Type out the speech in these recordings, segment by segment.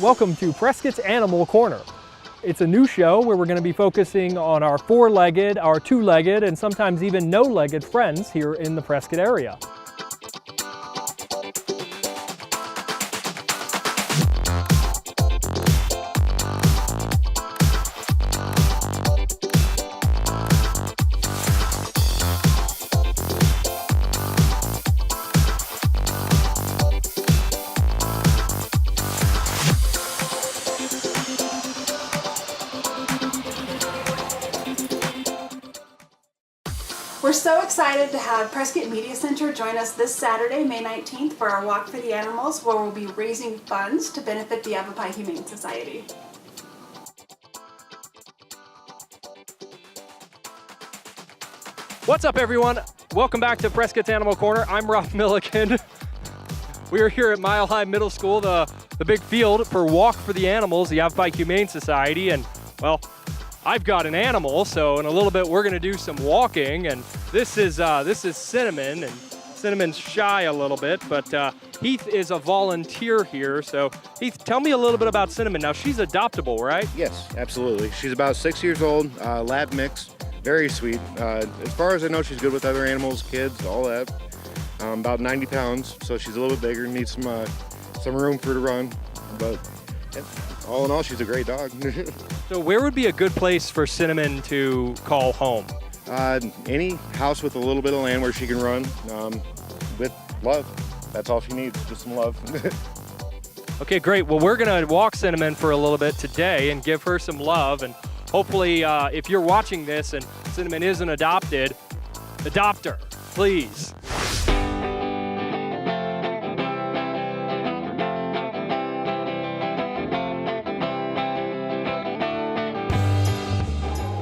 Welcome to Prescott's Animal Corner. It's a new show where we're going to be focusing on our four-legged, our two-legged, and sometimes even no-legged friends here in the Prescott area. We're so excited to have Prescott Media Center join us this Saturday, May 19th, for our Walk for the Animals, where we'll be raising funds to benefit the Yavapai Humane Society. What's up, everyone? Welcome back to Prescott's Animal Corner. I'm Rob Milliken. We are here at Mile High Middle School, the big field for Walk for the Animals, the Yavapai Humane Society, and, well, I've got an animal, so in a little bit we're going to do some walking, and this is Cinnamon, and Cinnamon's shy a little bit, but Heath is a volunteer here. So Heath, tell me a little bit about Cinnamon. Now, she's adoptable, right? Yes, absolutely. She's about 6 years old, lab mix, very sweet. As far as I know, she's good with other animals, kids, all that. About 90 pounds, so she's a little bit bigger, needs some room for her to run, but all in all, she's a great dog. So where would be a good place for Cinnamon to call home? Any house with a little bit of land where she can run with love. That's all she needs, just some love. Okay, great. Well, we're going to walk Cinnamon for a little bit today and give her some love. And hopefully, if you're watching this and Cinnamon isn't adopted, adopt her, please.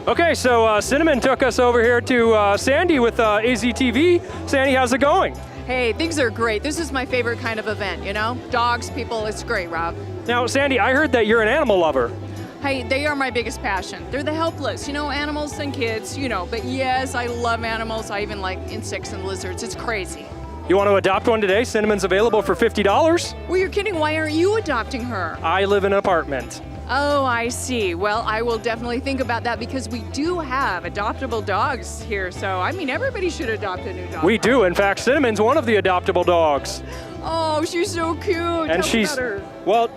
Okay, so Cinnamon took us over here to Sandy with AZTV. Sandy, how's it going? Hey, things are great. This is my favorite kind of event, you know? Dogs, people, it's great, Rob. Now, Sandy, I heard that you're an animal lover. Hey, they are my biggest passion. They're the helpless, you know, animals and kids, you know. But yes, I love animals. I even like insects and lizards. It's crazy. You want to adopt one today? Cinnamon's available for $50. Well, you're kidding. Why aren't you adopting her? I live in an apartment. Oh, I see. Well, I will definitely think about that because we do have adoptable dogs here. So, I mean, everybody should adopt a new dog. We do. In fact, Cinnamon's one of the adoptable dogs. Oh, she's so cute. And Tell me about her. Well,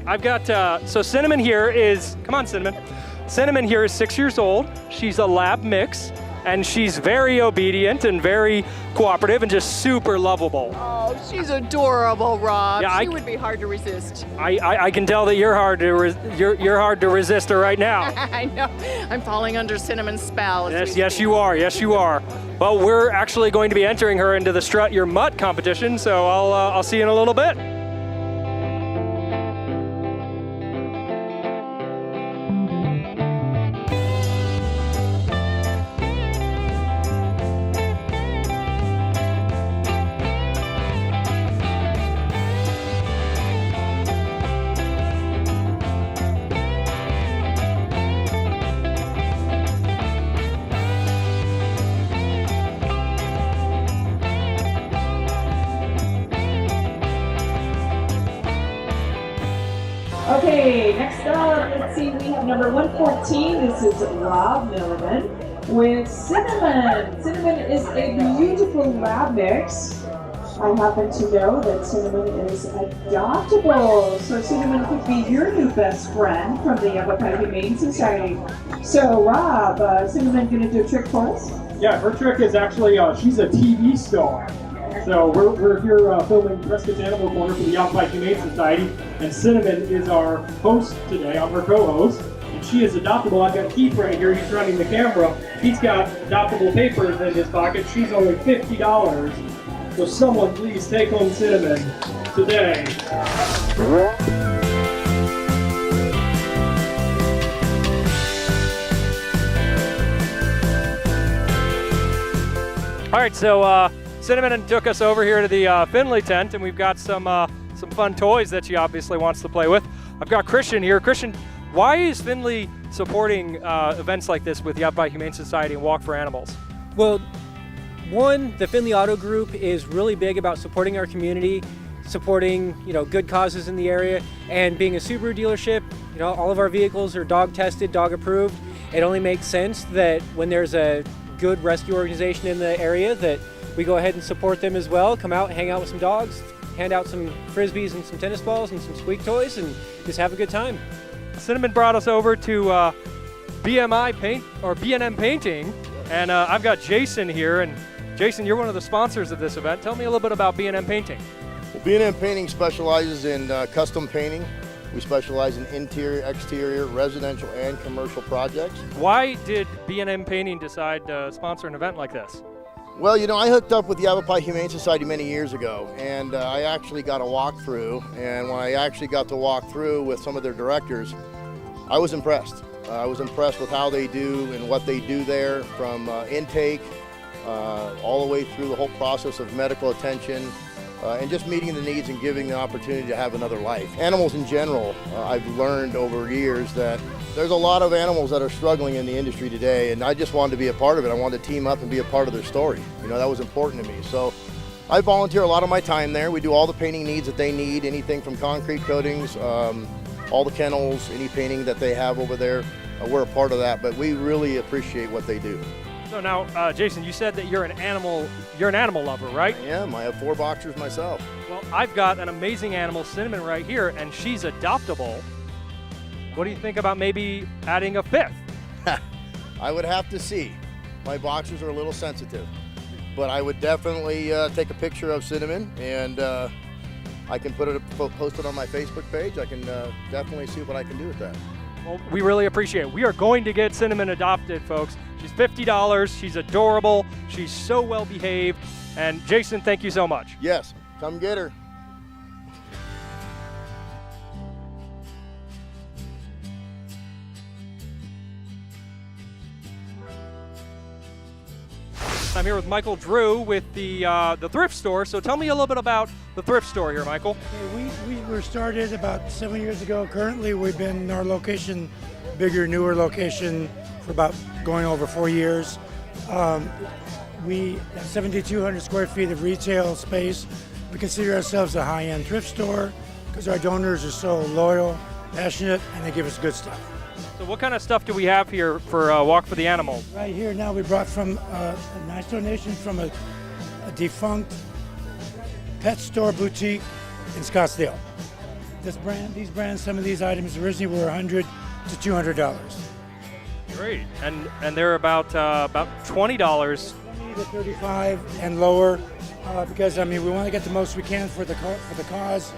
I've got, so Cinnamon here is, come on, Cinnamon. Cinnamon here is 6 years old. She's a lab mix, and she's very obedient and very cooperative and just super lovable. Oh, she's adorable, Rob. Yeah, she would be hard to resist. I can tell that you're hard to resist her right now. I know. I'm falling under Cinnamon's spell. Yes, you are. Yes, you are. Well, we're actually going to be entering her into the Strut Your Mutt competition, so I'll see you in a little bit. Okay, next up, let's see, we have number 114. This is Rob Milliman with Cinnamon. Cinnamon is a beautiful lab mix. I happen to know that Cinnamon is adoptable, so Cinnamon could be your new best friend from the Yavapai Humane Society. So, Rob, Cinnamon gonna do a trick for us? Yeah, her trick is actually, she's a TV star. So we're here filming Prescott's Animal Corner for the Yavapai Humane Society, and Cinnamon is our host today. I'm her co-host, and she is adoptable. I've got Keith right here. He's running the camera. He's got adoptable papers in his pocket. She's only $50. So someone please take home Cinnamon today. All right, so Cinnamon took us over here to the Finley tent, and we've got some fun toys that she obviously wants to play with. I've got Christian here. Christian, why is Finley supporting events like this with Yavapai Humane Society and Walk for Animals? Well, one, the Finley Auto Group is really big about supporting our community. supporting, good causes in the area, and being a Subaru dealership, all of our vehicles are dog tested, dog approved. It only makes sense that when there's a good rescue organization in the area that we go ahead and support them as well, come out and hang out with some dogs, hand out some frisbees and some tennis balls and some squeak toys, and just have a good time. Cinnamon brought us over to B&M Painting, and I've got Jason here, and Jason, you're one of the sponsors of this event. Tell me a little bit about B&M Painting. Well, B&M Painting specializes in custom painting. We specialize in interior, exterior, residential, and commercial projects. Why did B&M Painting decide to sponsor an event like this? Well, I hooked up with the Yavapai Humane Society many years ago, and I actually got a walkthrough. And when I actually got to walk through with some of their directors, I was impressed. I was impressed with how they do and what they do there, from intake all the way through the whole process of medical attention, and just meeting the needs and giving the opportunity to have another life. Animals in general, I've learned over years that there's a lot of animals that are struggling in the industry today, and I just wanted to be a part of it. I wanted to team up and be a part of their story. That was important to me. So I volunteer a lot of my time there. We do all the painting needs that they need, anything from concrete coatings, all the kennels, any painting that they have over there. We're a part of that, but we really appreciate what they do. So now, Jason, you said that you're an animal lover, right? I am. I have 4 boxers myself. Well, I've got an amazing animal, Cinnamon, right here, and she's adoptable. What do you think about maybe adding a 5th? I would have to see. My boxers are a little sensitive, but I would definitely take a picture of Cinnamon, and I can post it on my Facebook page. I can definitely see what I can do with that. Well, we really appreciate it. We are going to get Cinnamon adopted, folks. She's $50. She's adorable. She's so well behaved. And Jason, thank you so much. Yes, come get her. I'm here with Michael Drew with the thrift store. So tell me a little bit about the thrift store here, Michael. We were started about 7 years ago. Currently, we've been in our location, bigger, newer location, for about going over 4 years. We have 7,200 square feet of retail space. We consider ourselves a high-end thrift store because our donors are so loyal, passionate, and they give us good stuff. So what kind of stuff do we have here for Walk for the Animals? Right here now we brought from a nice donation from a defunct pet store boutique in Scottsdale. These brands, some of these items originally were $100 to $200. Great, and they're about $20. 20 to 35 and lower, because we want to get the most we can for the cause,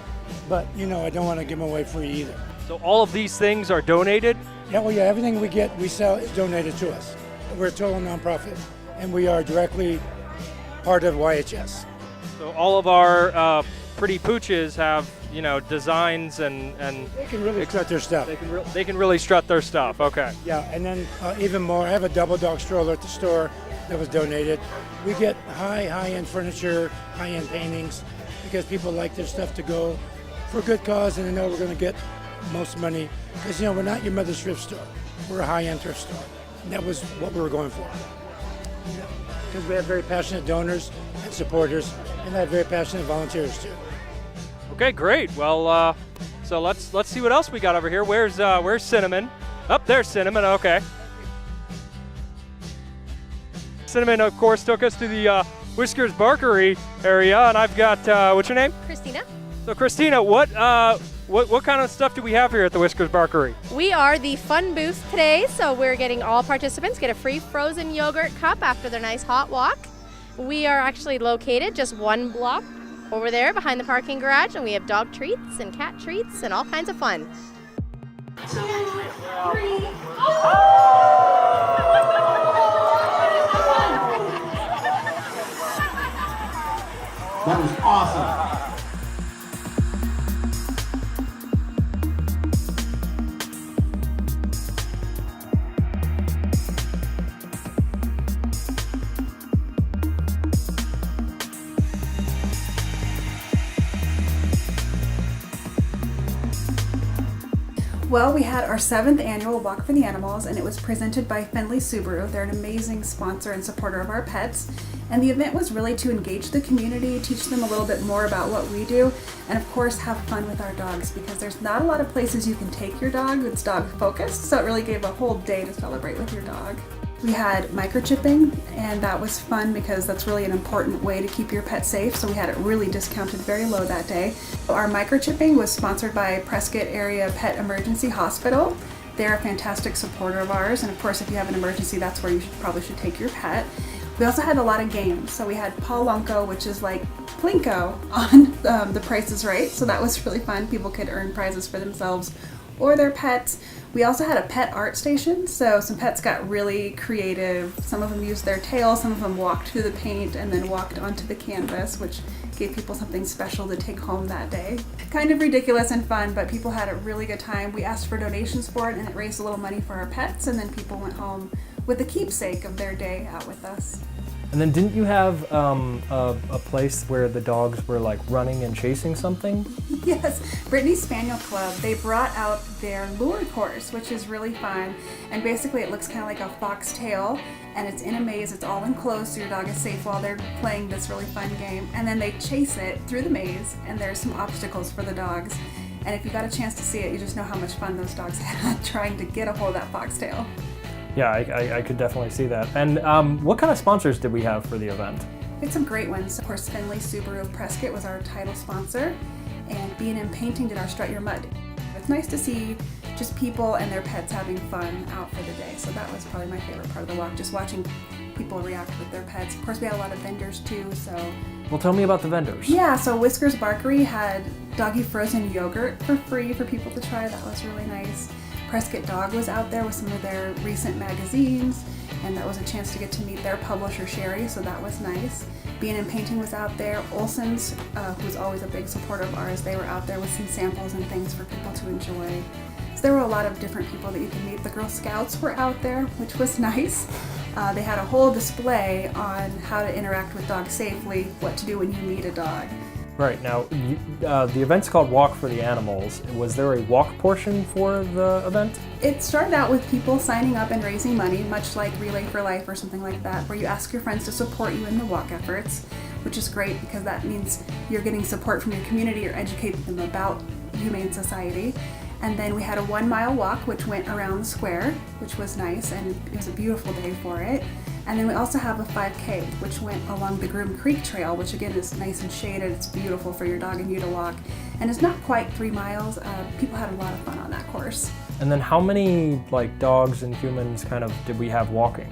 but I don't want to give them away free either. So all of these things are donated? Yeah, everything we sell is donated to us. We're a total nonprofit, and we are directly part of YHS. So all of our pretty pooches have, designs and they can really strut their stuff. They can really strut their stuff. Okay. Yeah, and then even more, I have a double dog stroller at the store that was donated. We get high-end furniture, high-end paintings, because people like their stuff to go for a good cause, and they know we're going to get most money. Because we're not your mother's thrift store. We're a high-end thrift store, and that was what we were going for. Because we have very passionate donors and supporters, and I have very passionate volunteers too. Okay, great. Well, so let's see what else we got over here. Where's Cinnamon? Up there's Cinnamon. Okay. Cinnamon, of course, took us to the Whiskers Barkery area, and I've got what's your name? Christina. So, Christina, what kind of stuff do we have here at the Whiskers Barkery? We are the fun booth today, so we're getting all participants get a free frozen yogurt cup after their nice hot walk. We are actually located just 1 block over there behind the parking garage, and we have dog treats and cat treats and all kinds of fun. 2, 3, That was awesome. Well, we had our 7th annual Walk for the Animals, and it was presented by Findlay Subaru. They're an amazing sponsor and supporter of our pets. And the event was really to engage the community, teach them a little bit more about what we do, and of course have fun with our dogs, because there's not a lot of places you can take your dog that's dog focused, so it really gave a whole day to celebrate with your dog. We had microchipping, and that was fun because that's really an important way to keep your pet safe, so we had it really discounted very low that day. Our microchipping was sponsored by Prescott Area Pet Emergency Hospital. They're a fantastic supporter of ours, and of course if you have an emergency, that's where you probably should take your pet. We also had a lot of games, so we had Paulunko, which is like Plinko on The Price is Right, so that was really fun. People could earn prizes for themselves or their pets. We also had a pet art station, so some pets got really creative. Some of them used their tail, some of them walked through the paint and then walked onto the canvas, which gave people something special to take home that day. Kind of ridiculous and fun, but people had a really good time. We asked for donations for it, and it raised a little money for our pets, and then people went home with a keepsake of their day out with us. And then didn't you have a place where the dogs were like running and chasing something? Yes, Brittany Spaniel Club, they brought out their lure course, which is really fun. And basically it looks kind of like a foxtail, and it's in a maze, it's all enclosed, so your dog is safe while they're playing this really fun game. And then they chase it through the maze, and there's some obstacles for the dogs. And if you got a chance to see it, you just know how much fun those dogs had trying to get a hold of that foxtail. Yeah, I could definitely see that. And what kind of sponsors did we have for the event? We had some great ones. Of course, Finley Subaru of Prescott was our title sponsor, and B&M Painting did our Strut Your Mud. It's nice to see just people and their pets having fun out for the day. So that was probably my favorite part of the walk, just watching people react with their pets. Of course, we had a lot of vendors too, so. Well, tell me about the vendors. Yeah, so Whiskers Barkery had doggy frozen yogurt for free for people to try. That was really nice. Prescott Dog was out there with some of their recent magazines, and that was a chance to get to meet their publisher Sherry, so that was nice. B&M Painting was out there. Olson's, who's always a big supporter of ours, they were out there with some samples and things for people to enjoy. So there were a lot of different people that you could meet. The Girl Scouts were out there, which was nice. They had a whole display on how to interact with dogs safely, what to do when you meet a dog. Right, now the event's called Walk for the Animals. Was there a walk portion for the event? It started out with people signing up and raising money, much like Relay for Life or something like that, where you ask your friends to support you in the walk efforts, which is great because that means you're getting support from your community or educating them about Humane Society. And then we had a 1 mile walk which went around the square, which was nice, and it was a beautiful day for it. And then we also have a 5K, which went along the Groom Creek Trail, which again is nice and shaded. It's beautiful for your dog and you to walk. And it's not quite 3 miles. People had a lot of fun on that course. And then how many like dogs and humans kind of did we have walking?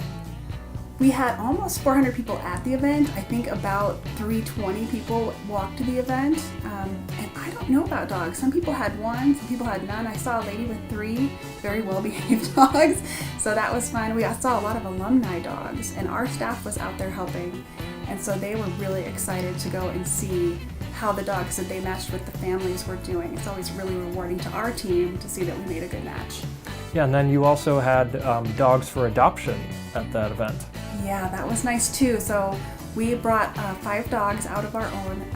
We had almost 400 people at the event. I think about 320 people walked to the event. And I don't know about dogs. Some people had one, some people had none. I saw a lady with 3 very well-behaved dogs, so that was fun. We saw a lot of alumni dogs, and our staff was out there helping. And so they were really excited to go and see how the dogs that they matched with the families were doing. It's always really rewarding to our team to see that we made a good match. Yeah, and then you also had dogs for adoption at that event. Yeah, that was nice too. So we brought 5 dogs out of our own.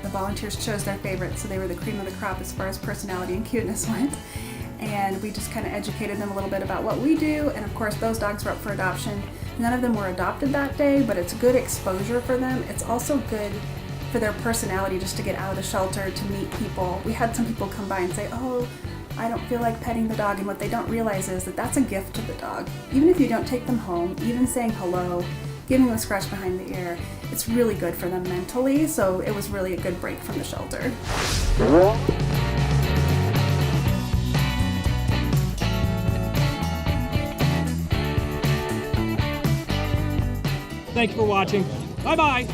The volunteers chose their favorites, so they were the cream of the crop as far as personality and cuteness went. And we just kind of educated them a little bit about what we do, and of course those dogs were up for adoption. None of them were adopted that day, but it's good exposure for them. It's also good for their personality just to get out of the shelter, to meet people. We had some people come by and say, oh, I don't feel like petting the dog, and what they don't realize is that that's a gift to the dog. Even if you don't take them home, even saying hello, giving them a scratch behind the ear, it's really good for them mentally, so it was really a good break from the shelter. Thanks for watching. Bye-bye.